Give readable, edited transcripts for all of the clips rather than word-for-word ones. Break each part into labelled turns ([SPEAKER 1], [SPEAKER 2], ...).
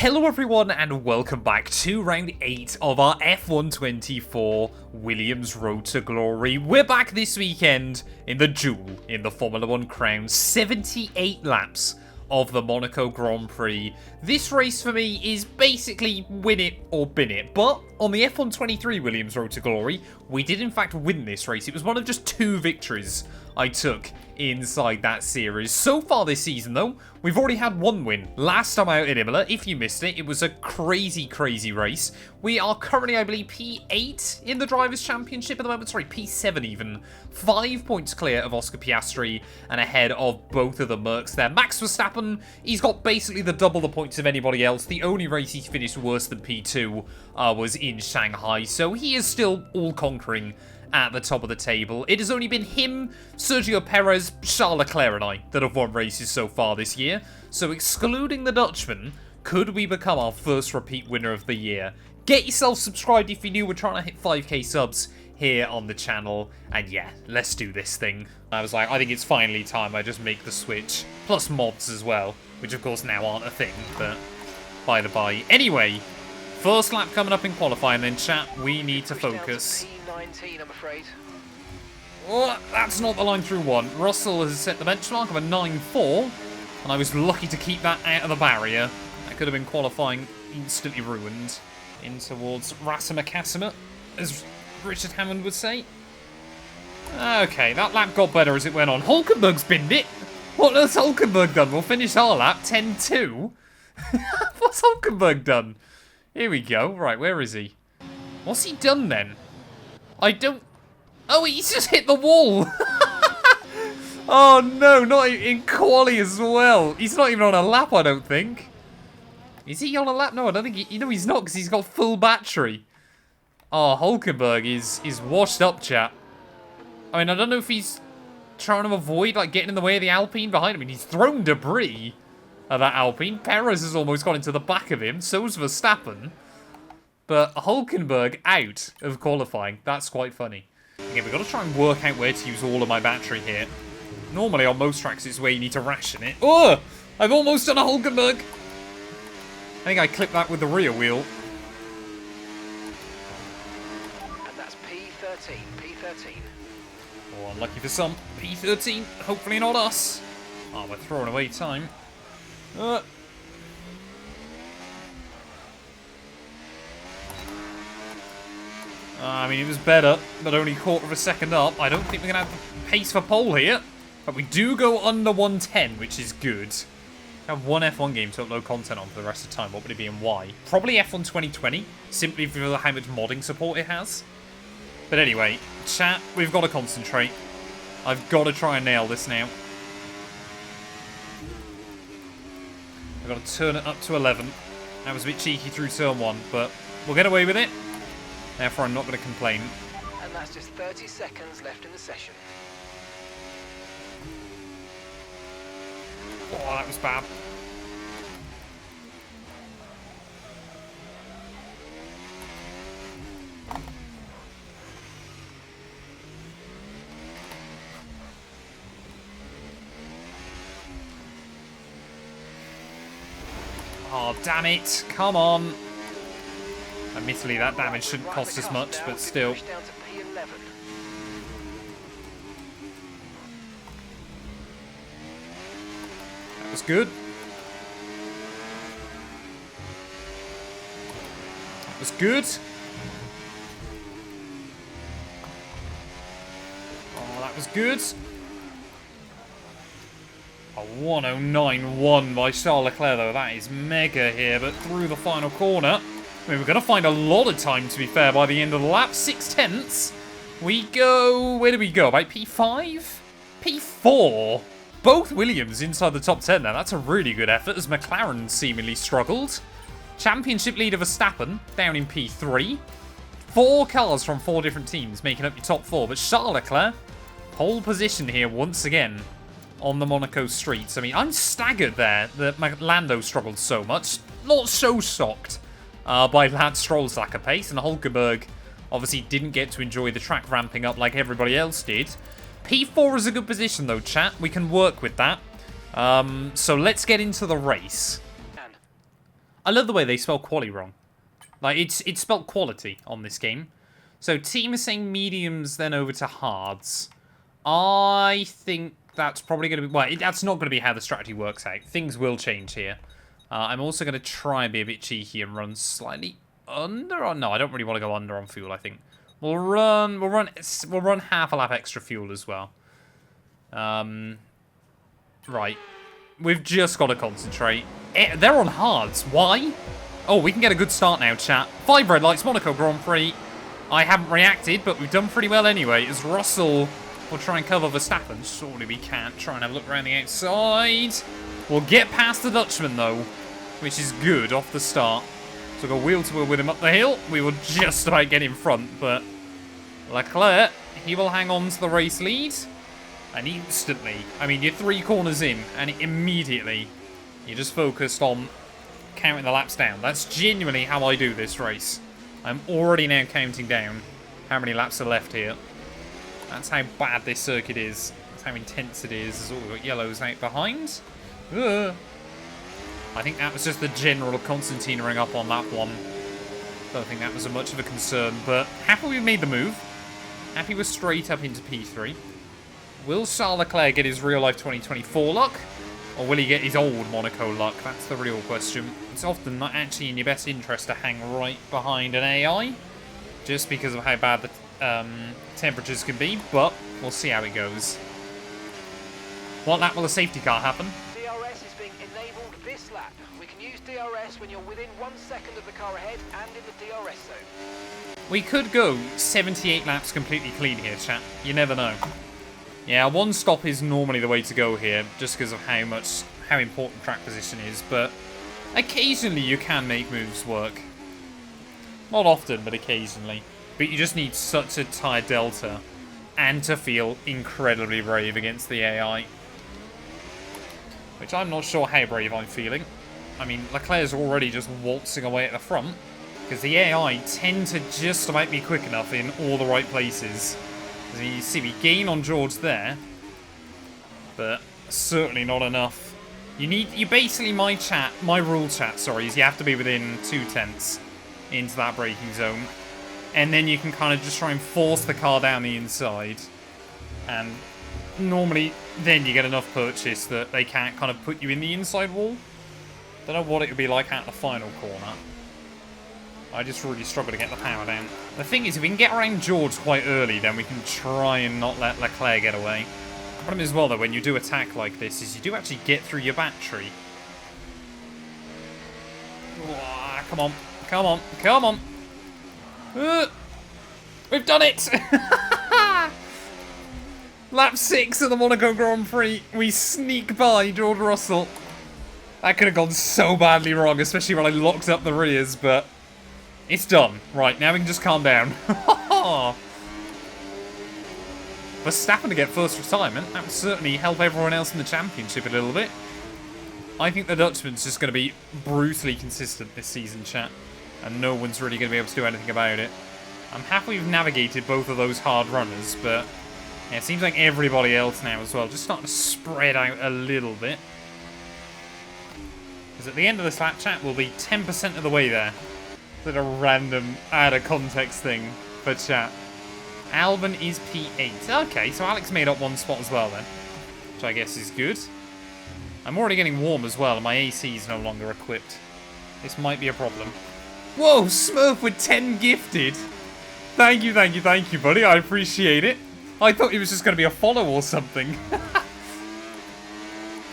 [SPEAKER 1] Hello everyone and welcome back to round 8 of our F1 24 Williams Road to Glory. We're back this weekend in the duel in the Formula 1 crown. 78 laps of the Monaco Grand Prix. This race for me is basically win it or bin it. But on the F1 23 Williams Road to Glory, we did in fact win this race. It was one of just 2 victories I took inside that series. So far this season though, we've already had 1 win. Last time out in Imola, if you missed it, it was a crazy race. We are currently, I believe, P8 in the Drivers' Championship at the moment. Sorry, P7 even. 5 points clear of Oscar Piastri and ahead of both of the Mercs there. Max Verstappen, he's got basically the double the points of anybody else. The only race he's finished worse than P2 was in Shanghai, so he is still all-conquering at the top of the table. It has only been him, Sergio Perez, Charles Leclerc and I that have won races so far this year. So excluding the Dutchman, could we become our first repeat winner of the year? Get yourself subscribed if you're new. We're trying to hit 5k subs here on the channel. And yeah, let's do this thing. I was like, I think it's finally time I just make the switch. Plus mods as well, which of course now aren't a thing, but by the by. Anyway, first lap coming up in qualifying, then chat, we need to focus.
[SPEAKER 2] I'm afraid.
[SPEAKER 1] Oh, that's not the line through one. Russell has set the benchmark of a 9.4, and I was lucky to keep that out of the barrier. That could have been qualifying instantly ruined. In towards Rassima, as Richard Hammond would say. Okay, that lap got better as it went on. Hulkenberg's binned it. What has Hulkenberg done? We'll finish our lap 10-2. What's Hulkenberg done? Here we go. Right, where is he? What's he done then? I don't... Oh, he's just hit the wall. Oh, no, not in quali as well. He's not even on a lap, I don't think. Is he on a lap? No, I don't think he... You know, he's not, because he's got full battery. Oh, Hulkenberg is washed up, chat. I mean, I don't know if he's trying to avoid, like, getting in the way of the Alpine behind him. I mean, he's thrown debris at that Alpine. Perez has almost got into the back of him. So's Verstappen. But Hulkenberg out of qualifying. That's quite funny. Okay, we've got to try and work out where to use all of my battery here. Normally on most tracks it's where you need to ration it. Oh! I've almost done a Hulkenberg. I think I clipped that with the rear wheel.
[SPEAKER 2] And that's P13. P13.
[SPEAKER 1] Oh, unlucky for some. P13. Hopefully not us. Oh, we're throwing away time. I mean, it was better, but only 1/4 of a second up. I don't think we're going to have the pace for pole here. But we do go under 110, which is good. I have one F1 game to upload content on for the rest of the time. What would it be and why? Probably F1 2020, simply for how much modding support it has. But anyway, chat, we've got to concentrate. I've got to try and nail this now. I've got to turn it up to 11. That was a bit cheeky through turn 1, but we'll get away with it. Therefore, I'm not going to complain.
[SPEAKER 2] And that's just 30 seconds left in the session.
[SPEAKER 1] Oh, that was bad. Oh, damn it. Come on. Admittedly, that damage shouldn't cost as much, but still.
[SPEAKER 2] Down to P11.
[SPEAKER 1] That was good. That was good. Oh, that was good. A 109.1 by Charles Leclerc, though. That is mega here, but through the final corner. I mean, we're going to find a lot of time, to be fair, by the end of the lap. 6/10. We go... Where do we go? About P5? P4? Both Williams inside the top 10 there. That's a really good effort, as McLaren seemingly struggled. Championship leader Verstappen down in P3. 4 cars from 4 different teams making up your top 4. But Charles Leclerc, pole position here once again on the Monaco streets. I mean, I'm staggered there that Lando struggled so much. Not so shocked by Lance Stroll's lack of pace, and Hulkenberg obviously didn't get to enjoy the track ramping up like everybody else did. P4 is a good position though, chat. We can work with that. So let's get into the race. I love the way they spell quali wrong. Like, it's spelled quality on this game. So, team is saying mediums, then over to hards. I think that's probably going to be... Well, that's not going to be how the strategy works out. Things will change here. I'm also going to try and be a bit cheeky and run slightly under. Or no, I don't really want to go under on fuel, I think. We'll run half a lap extra fuel as well. Right. We've just got to concentrate. They're on hards. Why? Oh, we can get a good start now, chat. 5 red lights, Monaco Grand Prix. I haven't reacted, but we've done pretty well anyway. As Russell will try and cover Verstappen. Surely we can't. Try and have a look around the outside. We'll get past the Dutchman, though, which is good off the start. So we'll go wheel to wheel with him up the hill. We will just about get in front, but Leclerc, he will hang on to the race lead. And instantly, I mean, you're 3 corners in, and immediately you're just focused on counting the laps down. That's genuinely how I do this race. I'm already now counting down how many laps are left here. That's how bad this circuit is. That's how intense it is. Oh, we've got yellows out behind. Ugh. I think that was just the general Constantine-ing up on that one. Don't think that was much of a concern, but happy we made the move. Happy we're straight up into P3. Will Charles Leclerc get his real-life 2024 luck? Or will he get his old Monaco luck? That's the real question. It's often not actually in your best interest to hang right behind an AI, just because of how bad the temperatures can be, but we'll see how it goes. What lap will the safety car happen?
[SPEAKER 2] DRS is being enabled this lap. We can use DRS when you're within 1 second of the car ahead and in the DRS zone.
[SPEAKER 1] We could go 78 laps completely clean here, chat. You never know. Yeah, 1 stop is normally the way to go here, just because of how important track position is, but occasionally you can make moves work. Not often, but occasionally. But you just need such a tight delta, and to feel incredibly brave against the AI. Which I'm not sure how brave I'm feeling. I mean, Leclerc's already just waltzing away at the front, because the AI tend to just about be quick enough in all the right places. As you see, we gain on George there, but certainly not enough. You basically, my rule chat, sorry, is you have to be within 2/10 into that braking zone, and then you can kind of just try and force the car down the inside, and normally then you get enough purchase that they can't kind of put you in the inside wall. Don't know what it would be like at the final corner. I just really struggle to get the power down. The thing is, if we can get around George quite early, then we can try and not let Leclerc get away. The problem is, well, though, when you do attack like this, is you do actually get through your battery. Oh, come on. Come on. Come on. We've done it! Lap 6 of the Monaco Grand Prix. We sneak by George Russell. That could have gone so badly wrong, especially when I locked up the rears, but it's done. Right, now we can just calm down. Verstappen to get first retirement. That would certainly help everyone else in the championship a little bit. I think the Dutchman's just going to be brutally consistent this season, chat. And no one's really going to be able to do anything about it. I'm happy we've navigated both of those hard runners, but yeah, it seems like everybody else now as well, just starting to spread out a little bit. Because at the end of this lap, chat, we'll be 10% of the way there. Is that a random out-of-context thing for chat? Alban is P8. Okay, so Alex made up 1 spot as well then, which I guess is good. I'm already getting warm as well, and my AC is no longer equipped. This might be a problem. Whoa, Smurf with 10 gifted. Thank you, thank you, thank you, buddy. I appreciate it. I thought it was just going to be a follow or something.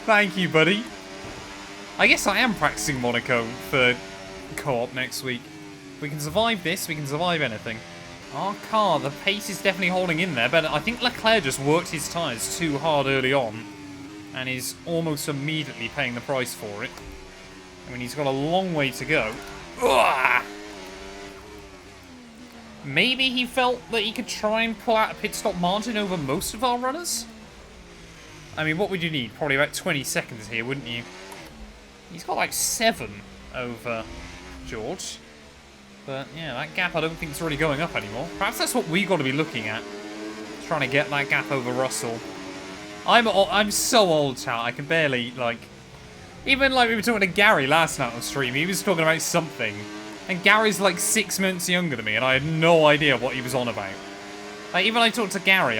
[SPEAKER 1] Thank you, buddy. I guess I am practicing Monaco for co-op next week. If we can survive this, we can survive anything. Our car, the pace is definitely holding in there, but I think Leclerc just worked his tyres too hard early on and is almost immediately paying the price for it. I mean, he's got a long way to go. Ugh! Maybe he felt that he could try and pull out a pit stop margin over most of our runners? I mean, what would you need? Probably about 20 seconds here, wouldn't you? He's got like 7 over George. But yeah, that gap I don't think is really going up anymore. Perhaps that's what we got to be looking at. Trying to get that gap over Russell. I'm so old, chat. I can barely, like... Even like we were talking to Gary last night on stream, he was talking about something. And Gary's like 6 months younger than me, and I had no idea what he was on about. Like, even when I talked to Gary,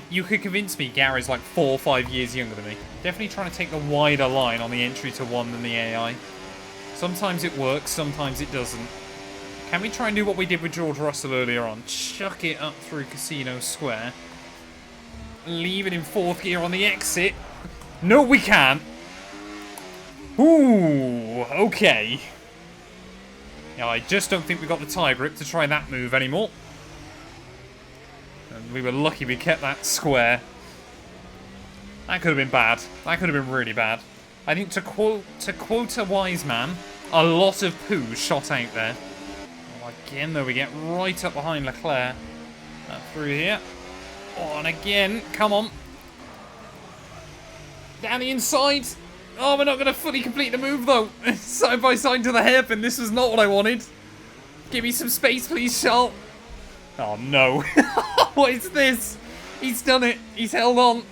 [SPEAKER 1] you could convince me Gary's like 4 or 5 years younger than me. Definitely trying to take the wider line on the entry to 1 than the AI. Sometimes it works, sometimes it doesn't. Can we try and do what we did with George Russell earlier on? Chuck it up through Casino Square. Leave it in 4th gear on the exit. No, we can't. Ooh, okay. Yeah, I just don't think we got the tie grip to try that move anymore. And we were lucky we kept that square. That could have been bad. That could have been really bad. I think to quote a wise man, a lot of poo shot out there. Oh, again, though, we get right up behind Leclerc. Through here. Oh, and again, come on. Down the inside. Oh, we're not going to fully complete the move, though. Side by side to the hairpin. This was not what I wanted. Give me some space, please, Charles. Oh, no. What is this? He's done it. He's held on.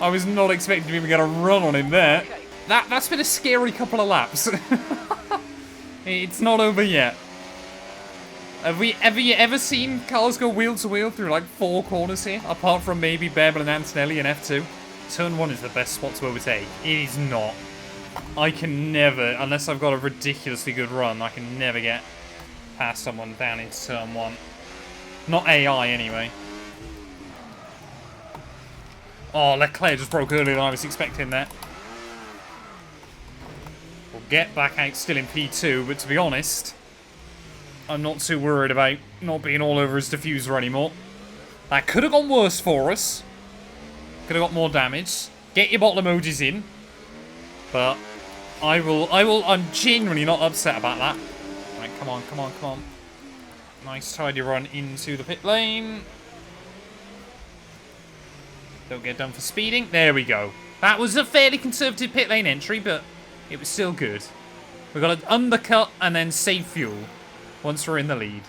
[SPEAKER 1] I was not expecting to even get a run on him there. That's been a scary couple of laps. It's not over yet. Have you ever seen cars go wheel to wheel through like 4 corners here? Apart from maybe Bebel and Antonelli in F2. Turn 1 is the best spot to overtake. It is not. I can never, unless I've got a ridiculously good run, I can never get past someone down into turn 1. Not AI anyway. Oh, Leclerc just broke earlier than I was expecting there. We'll get back out still in P2, but to be honest, I'm not too worried about not being all over his diffuser anymore. That could have gone worse for us. Could have got more damage. Get your bottle emojis in. But I'm genuinely not upset about that. Right, come on, come on, come on. Nice tidy run into the pit lane. Don't get done for speeding. There we go. That was a fairly conservative pit lane entry, but it was still good. We've got to undercut and then save fuel once we're in the lead.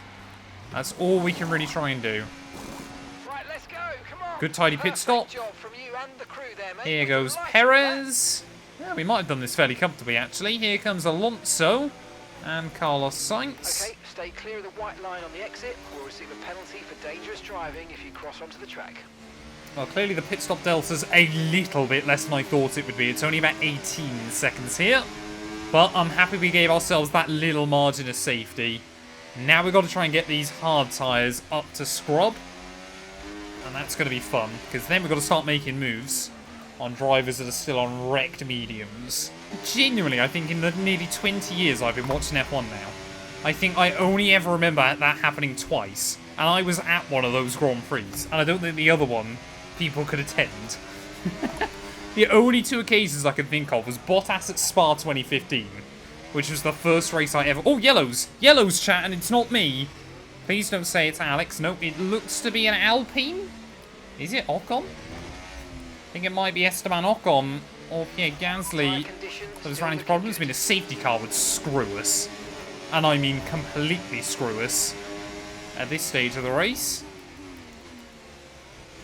[SPEAKER 1] That's all we can really try and do.
[SPEAKER 2] Right, let's go. Come on.
[SPEAKER 1] Good tidy pit stop.
[SPEAKER 2] Job from you and the crew there, mate.
[SPEAKER 1] Here goes Perez. Yeah, we might have done this fairly comfortably, actually. Here comes Alonso and Carlos Sainz.
[SPEAKER 2] Okay, stay clear of the white line on the exit. We'll receive a penalty for dangerous driving if you cross onto the track.
[SPEAKER 1] Well, clearly the pit stop delta's a little bit less than I thought it would be. It's only about 18 seconds here. But I'm happy we gave ourselves that little margin of safety. Now we've got to try and get these hard tyres up to scrub. And that's going to be fun, because then we've got to start making moves on drivers that are still on wrecked mediums. Genuinely, I think in the nearly 20 years I've been watching F1 now, I think I only ever remember that happening twice. And I was at one of those Grand Prix. And I don't think the other one people could attend. The only 2 occasions I can think of was Bottas at Spa 2015, which was the first race I ever... Oh, yellows! Yellows, chat, and it's not me. Please don't say it's Alex. Nope, it looks to be an Alpine. Is it Ocon? I think it might be Esteban Ocon or Pierre Gasly that was running into problems. I mean, a safety car would screw us. And I mean completely screw us at this stage of the race.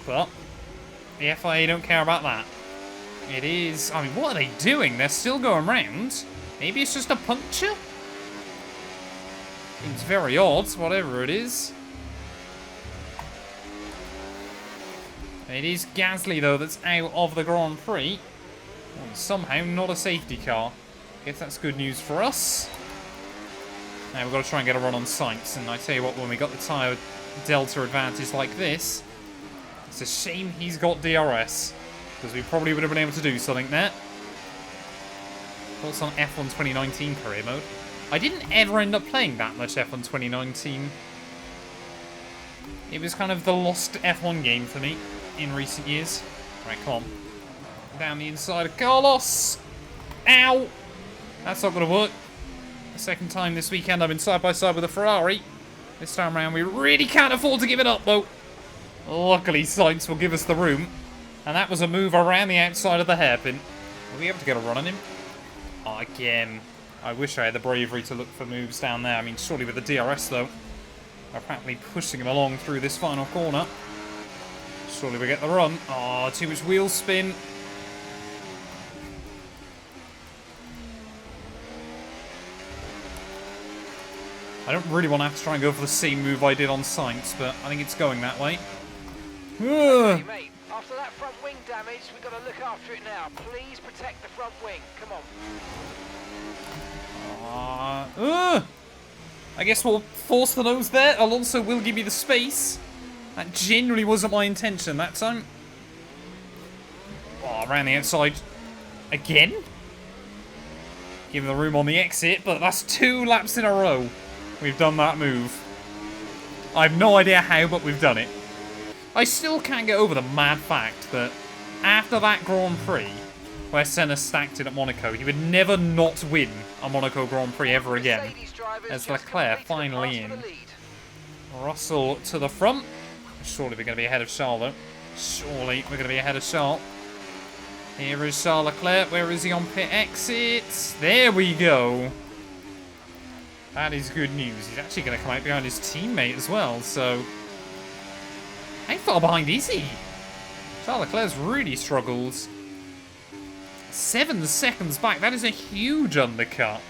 [SPEAKER 1] But the FIA don't care about that. It is... I mean, what are they doing? They're still going round. Maybe it's just a puncture? Seems very odd, whatever it is. It is Gasly, though, that's out of the Grand Prix. And somehow not a safety car. Guess that's good news for us. Now we've got to try and get a run on Sainz. And I tell you what, when we got the tyre delta advantage like this, it's a shame he's got DRS. Because we probably would have been able to do something there. Thoughts on F1 2019 career mode? I didn't ever end up playing that much F1 2019. It was kind of the lost F1 game for me in recent years. Right, come on. Down the inside of Carlos. Ow! That's not going to work. The second time this weekend I've been side by side with a Ferrari. This time around we really can't afford to give it up, though. Luckily, Sainz will give us the room. And that was a move around the outside of the hairpin. Will we able to get a run on him? Oh, again. I wish I had the bravery to look for moves down there. I mean, surely with the DRS, though. We're practically pushing him along through this final corner. Surely we get the run. Oh, too much wheel spin. I don't really want to have to try and go for the same move I did on Sainz, but I think it's going that way.
[SPEAKER 2] Hey, mate, after that front wing damage, we've got to look after it now. Please protect the front wing. Come on.
[SPEAKER 1] I guess we'll force the nose there. Alonso will give me the space. That genuinely wasn't my intention that time. Oh, around the outside again. Give him the room on the exit, but that's 2 laps in a row we've done that move. I have no idea how, but we've done it. I still can't get over the mad fact that after that Grand Prix, where Senna stacked it at Monaco, he would never not win a Monaco Grand Prix ever again. As Leclerc finally in. Russell to the front. Surely we're going to be ahead of Charles, though. Surely we're going to be ahead of Charles. Here is Charles Leclerc. Where is he on pit exits? There we go. That is good news. He's actually going to come out behind his teammate as well, so... How far behind is he? Charles Leclerc's really struggles. 7 seconds back. That is a huge undercut.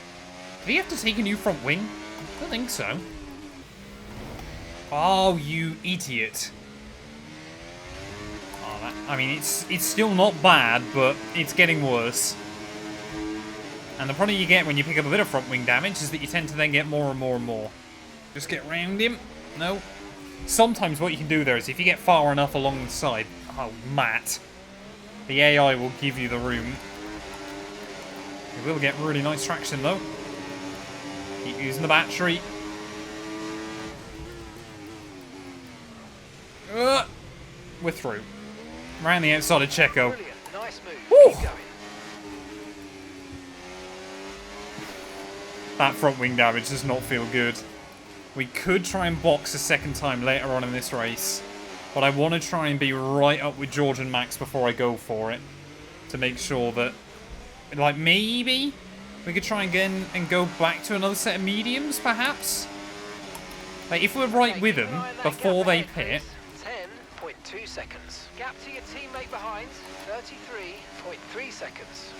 [SPEAKER 1] Did he have to take a new front wing? I don't think so. Oh, you idiot. Oh, that, I mean, it's still not bad, but it's getting worse. And the problem you get when you pick up a bit of front wing damage is that you tend to then get more and more and more. Just get around him. No. Sometimes what you can do there is if you get far enough along the side... Oh, Matt. The AI will give you the room. You will get really nice traction, though. Keep using the battery. We're through. Around the outside of Checo.
[SPEAKER 2] Brilliant. Nice move.
[SPEAKER 1] Woo!
[SPEAKER 2] Keep going.
[SPEAKER 1] That front wing damage does not feel good. We could try and box a second time later on in this race. But I want to try and be right up with George and Max before I go for it. To make sure that... Like, maybe we could try again and go back to another set of mediums, perhaps? Like, if we're right with them before they pit...
[SPEAKER 2] 10.2 seconds. Gap to your teammate behind, 33.3 seconds.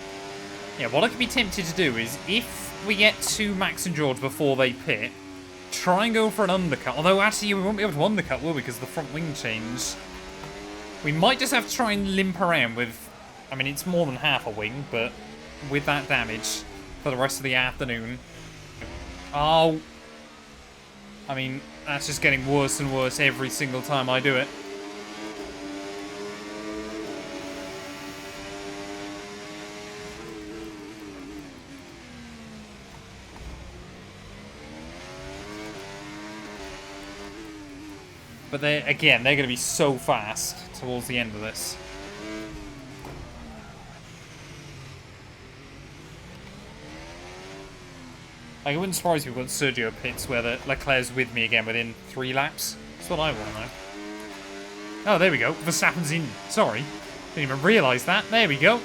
[SPEAKER 1] Yeah, what I could be tempted to do is, if we get to Max and George before they pit, try and go for an undercut. Although, actually, we won't be able to undercut, will we? Because of the front wing change. We might just have to try and limp around with... I mean, it's more than half a wing, but with that damage for the rest of the afternoon. Oh. I mean, that's just getting worse and worse every single time I do it. But again, they're going to be so fast towards the end of this. Like, it wouldn't surprise me when Sergio pits where Leclerc's with me again within 3 laps. That's what I want to know. Oh, there we go. Verstappen's in. Sorry. Didn't even realise that. There we go.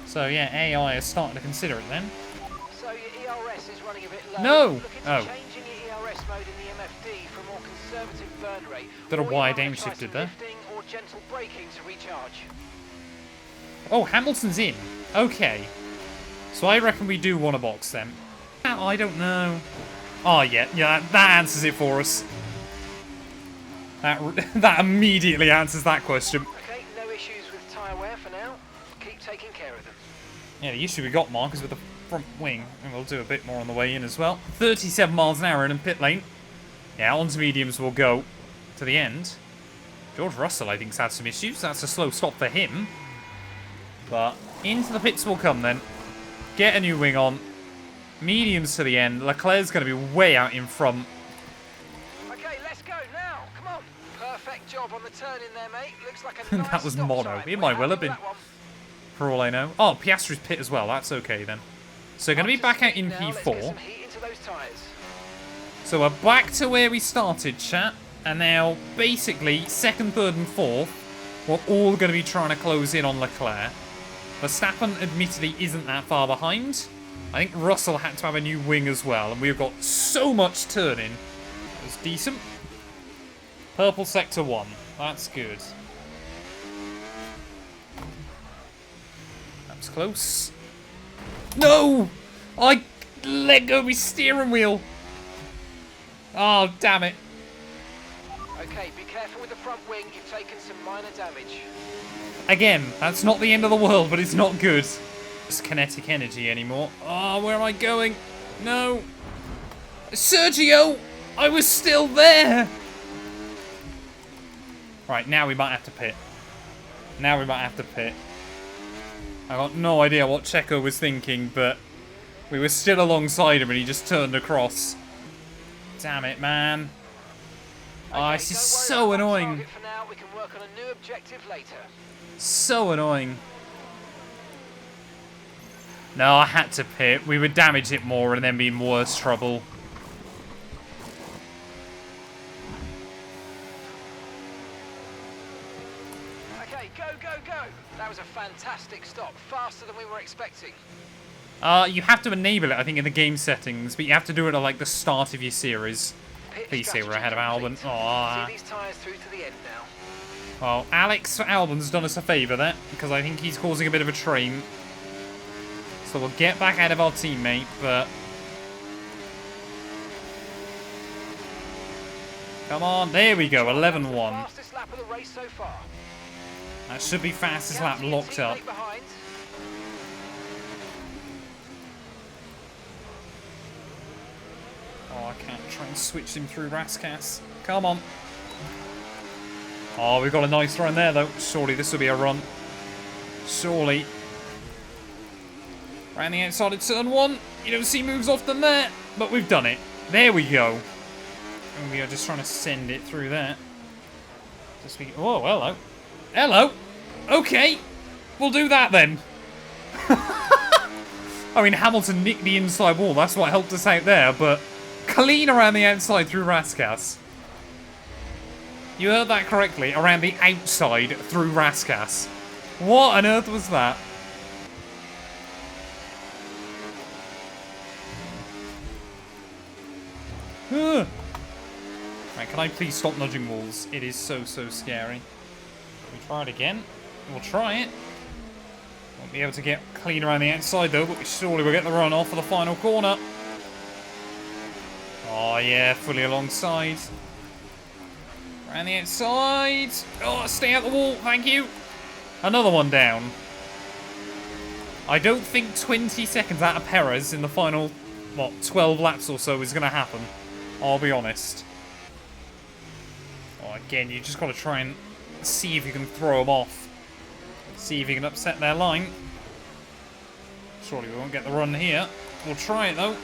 [SPEAKER 1] So, yeah, AI is starting to consider it then.
[SPEAKER 2] So your ERS is running a bit low.
[SPEAKER 1] No!
[SPEAKER 2] Look into
[SPEAKER 1] Oh.
[SPEAKER 2] changing your ERS mode in the MFD for a more conservative burn rate.
[SPEAKER 1] Don't know
[SPEAKER 2] Or
[SPEAKER 1] why I
[SPEAKER 2] you might
[SPEAKER 1] down
[SPEAKER 2] try
[SPEAKER 1] shifted
[SPEAKER 2] some
[SPEAKER 1] there.
[SPEAKER 2] lifting or gentle braking to recharge.
[SPEAKER 1] Oh, Hamilton's in. Okay. So I reckon we do want a box then. I don't know. Oh, yeah. Yeah, that answers it for us. That immediately answers that question.
[SPEAKER 2] Okay, no issues with tyre wear for now. Keep taking care of them.
[SPEAKER 1] Yeah, the issue we got, Mark, is with the front wing. And we'll do a bit more on the way in as well. 37 miles an hour in pit lane. Yeah, onto mediums we'll go to the end. George Russell, I think, has had some issues. That's a slow stop for him. But into the pits we'll come then. Get a new wing on. Mediums to the end. Leclerc's going to be way out in front.
[SPEAKER 2] Okay, let's go now. Come on. Perfect job on the turn in there, mate. Looks like a nice
[SPEAKER 1] That was
[SPEAKER 2] stop
[SPEAKER 1] mono.
[SPEAKER 2] time.
[SPEAKER 1] It
[SPEAKER 2] We're
[SPEAKER 1] might well
[SPEAKER 2] happy
[SPEAKER 1] have
[SPEAKER 2] with
[SPEAKER 1] been.
[SPEAKER 2] that one.
[SPEAKER 1] For all I know. Oh, Piastri's pit as well. That's okay then. So going to be
[SPEAKER 2] Up
[SPEAKER 1] back out
[SPEAKER 2] speed
[SPEAKER 1] in
[SPEAKER 2] now. Let's get
[SPEAKER 1] P4.
[SPEAKER 2] some heat into those tyres.
[SPEAKER 1] So we're back to where we started, chat. And now, basically, second, third, and fourth, we're all going to be trying to close in on Leclerc. Verstappen, admittedly, isn't that far behind. I think Russell had to have a new wing as well, and we've got so much turning. It was decent. Purple sector 1. That's good. That was close. No! let go of my steering wheel. Oh, damn it.
[SPEAKER 2] Okay, be careful with the front wing. You've taken some minor damage.
[SPEAKER 1] Again, that's not the end of the world, but it's not good. It's kinetic energy anymore. Oh, where am I going? No. Sergio! I was still there! Right, now we might have to pit. Now we might have to pit. I got no idea what Checo was thinking, but we were still alongside him and he just turned across. Damn it, man.
[SPEAKER 2] Okay,
[SPEAKER 1] Oh, this is so annoying.
[SPEAKER 2] For now. We can work on a new objective later.
[SPEAKER 1] So annoying. No, I had to pit. We would damage it more and then be in worse trouble.
[SPEAKER 2] Okay, go, go, go. That was a fantastic stop. Faster than we were expecting.
[SPEAKER 1] You have to enable it, I think, in the game settings, but you have to do it at, like, the start of your series. Please say we're ahead of Albon. Aww.
[SPEAKER 2] See these tyres through to the end now.
[SPEAKER 1] Well, Alex Albon's done us a favour there, because I think he's causing a bit of a train. So we'll get back ahead of our teammate, but... Come on, there we go, 11-1.
[SPEAKER 2] Fastest lap of the race so far.
[SPEAKER 1] That should be fastest lap locked up. Oh, I can't try and switch him through Raskas. Come on. Oh, we've got a nice run there, though. Surely this will be a run. Surely. Round the outside of turn 1. You don't see moves often there, but we've done it. There we go. And we are just trying to send it through there. Just be. Oh, hello. Hello. Okay. We'll do that then. I mean, Hamilton nicked the inside wall. That's what helped us out there, but clean around the outside through Raskas. You heard that correctly. Around the outside through Raskas. What on earth was that? Right, can I please stop nudging walls? It is so scary. Can we try it again? We'll try it. Won't be able to get clean around the outside though, but we surely will get the run off for the final corner. Oh yeah, fully alongside. Around the outside. Oh, stay out the wall, thank you. Another one down. I don't think 20 seconds out of Perez in the final, what, 12 laps or so is going to happen. I'll be honest. Oh, again, you just got to try and see if you can throw them off. See if you can upset their line. Surely we won't get the run here. We'll try it, though.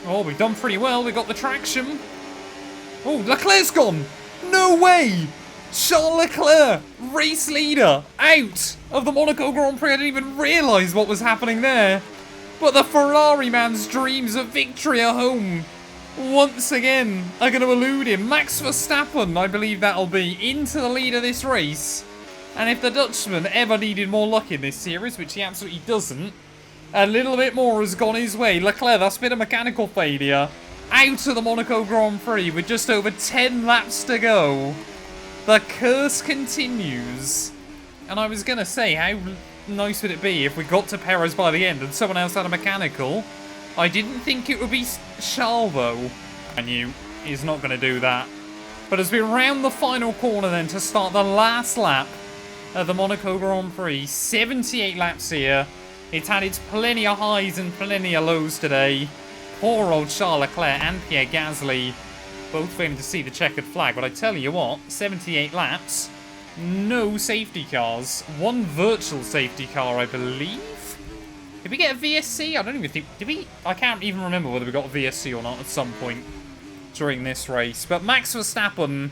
[SPEAKER 1] Oh, we've done pretty well. We got the traction. Oh, Leclerc's gone. No way. Charles Leclerc, race leader, out of the Monaco Grand Prix. I didn't even realise what was happening there. But the Ferrari man's dreams of victory are home. Once again, are going to elude him. Max Verstappen, I believe that'll be, into the lead of this race. And if the Dutchman ever needed more luck in this series, which he absolutely doesn't, a little bit more has gone his way. Leclerc, that's been a mechanical failure. Out of the Monaco Grand Prix with just over 10 laps to go. The curse continues. And I was going to say, how nice would it be if we got to Perez by the end and someone else had a mechanical? I didn't think it would be Charles, though. I knew he's not going to do that. But as we round the final corner then to start the last lap of the Monaco Grand Prix, 78 laps here. It's had its plenty of highs and plenty of lows today. Poor old Charles Leclerc and Pierre Gasly both failing to see the checkered flag. But I tell you what, 78 laps, no safety cars. One virtual safety car, I believe. Did we get a VSC? I don't even think... Did we? I can't even remember whether we got a VSC or not at some point during this race. But Max Verstappen,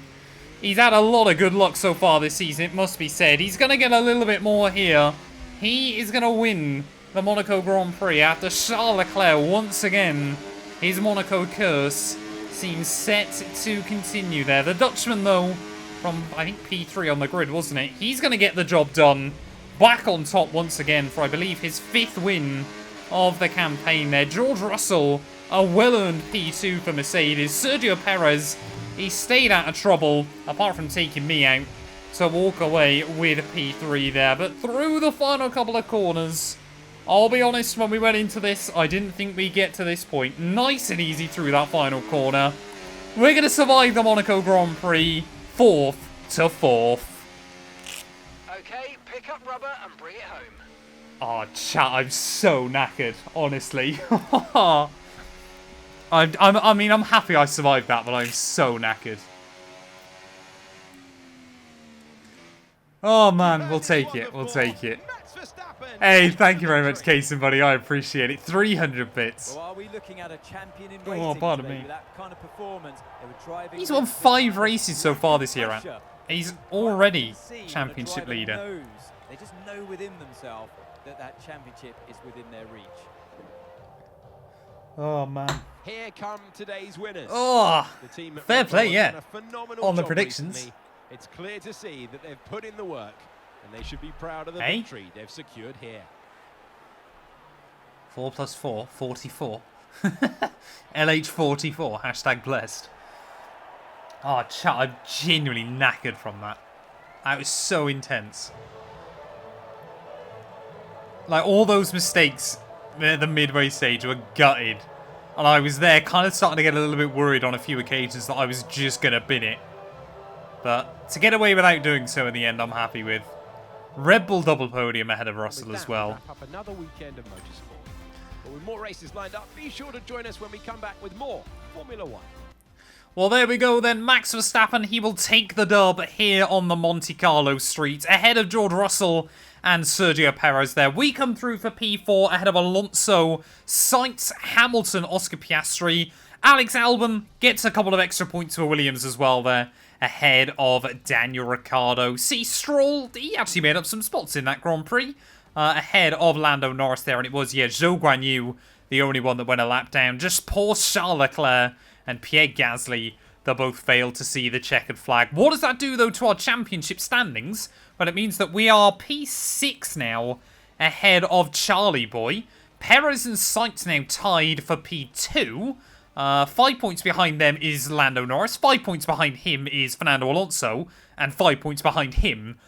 [SPEAKER 1] he's had a lot of good luck so far this season, it must be said. He's going to get a little bit more here. He is going to win the Monaco Grand Prix after Charles Leclerc, once again, his Monaco curse seems set to continue there. The Dutchman, though, from, I think, P3 on the grid, wasn't it? He's going to get the job done. Back on top once again for, I believe, his 5th win of the campaign there. George Russell, a well-earned P2 for Mercedes. Sergio Perez, he stayed out of trouble, apart from taking me out, to walk away with P3 there. But through the final couple of corners, I'll be honest, when we went into this, I didn't think we'd get to this point. Nice and easy through that final corner. We're going to survive the Monaco Grand Prix, 4th to 4th.
[SPEAKER 2] Okay, pick up rubber and bring it home.
[SPEAKER 1] Oh, chat, I'm so knackered, honestly. I mean, I'm happy I survived that, but I'm so knackered. Oh, man, we'll take it. We'll take it. Hey, thank you very much, Kason, buddy. I appreciate it. 300 bits.
[SPEAKER 3] Well, are we looking at a champion in racing
[SPEAKER 1] pardon
[SPEAKER 3] today
[SPEAKER 1] me.
[SPEAKER 3] with that kind of performance? They were driving.
[SPEAKER 1] He's won 5 races so far this year, Ant. He's already championship leader.
[SPEAKER 3] They just know within themselves that that championship is within their reach.
[SPEAKER 1] Oh, man.
[SPEAKER 4] Here come today's winners.
[SPEAKER 1] Oh,
[SPEAKER 4] The team at
[SPEAKER 1] fair
[SPEAKER 4] Red
[SPEAKER 1] play,
[SPEAKER 4] Bull
[SPEAKER 1] yeah.
[SPEAKER 4] have done a phenomenal
[SPEAKER 1] On the
[SPEAKER 4] job
[SPEAKER 1] predictions.
[SPEAKER 4] recently. It's clear to see that they've put in the work, and they should be proud of the
[SPEAKER 1] Hey?
[SPEAKER 4] victory they've secured here.
[SPEAKER 1] 4 plus 4, 44. LH44, hashtag blessed. Oh, chat, I'm genuinely knackered from that. That was so intense. Like, all those mistakes at the midway stage were gutted. And I was there kind of starting to get a little bit worried on a few occasions that I was just going to bin it. But to get away without doing so in the end, I'm happy with. Red Bull double podium ahead of Russell
[SPEAKER 4] With
[SPEAKER 1] as
[SPEAKER 4] that,
[SPEAKER 1] well.
[SPEAKER 4] wrap up another weekend of motorsport. But with more races lined up, be sure to join us when we come back with more Formula 1.
[SPEAKER 1] Well, there we go then. Max Verstappen, he will take the dub here on the Monte Carlo streets ahead of George Russell and Sergio Perez there. We come through for P4 ahead of Alonso, Sainz, Hamilton, Oscar Piastri. Alex Albon gets a couple of extra points for Williams as well there ahead of Daniel Ricciardo. See, Stroll, he actually made up some spots in that Grand Prix ahead of Lando Norris there. And it was, yeah, Zhou Guanyu, the only one that went a lap down. Just poor Charles Leclerc and Pierre Gasly, they both failed to see the checkered flag. What does that do, though, to our championship standings? Well, it means that we are P6 now, ahead of Charlie Boy. Perez and Sainz now tied for P2. 5 points behind them is Lando Norris. 5 points behind him is Fernando Alonso. And 5 points behind him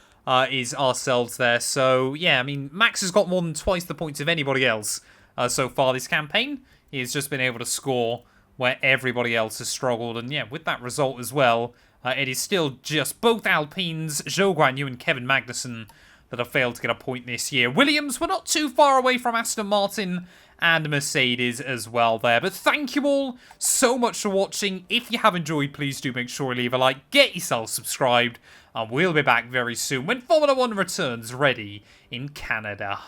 [SPEAKER 1] is ourselves there. So, yeah, I mean, Max has got more than twice the points of anybody else so far this campaign. He has just been able to score where everybody else has struggled. And yeah, with that result as well, it is still just both Alpines, Zhou Guanyu and Kevin Magnussen, that have failed to get a point this year. Williams were not too far away from Aston Martin and Mercedes as well there. But thank you all so much for watching. If you have enjoyed, please do make sure to leave a like, get yourself subscribed, and we'll be back very soon when Formula 1 returns ready in Canada.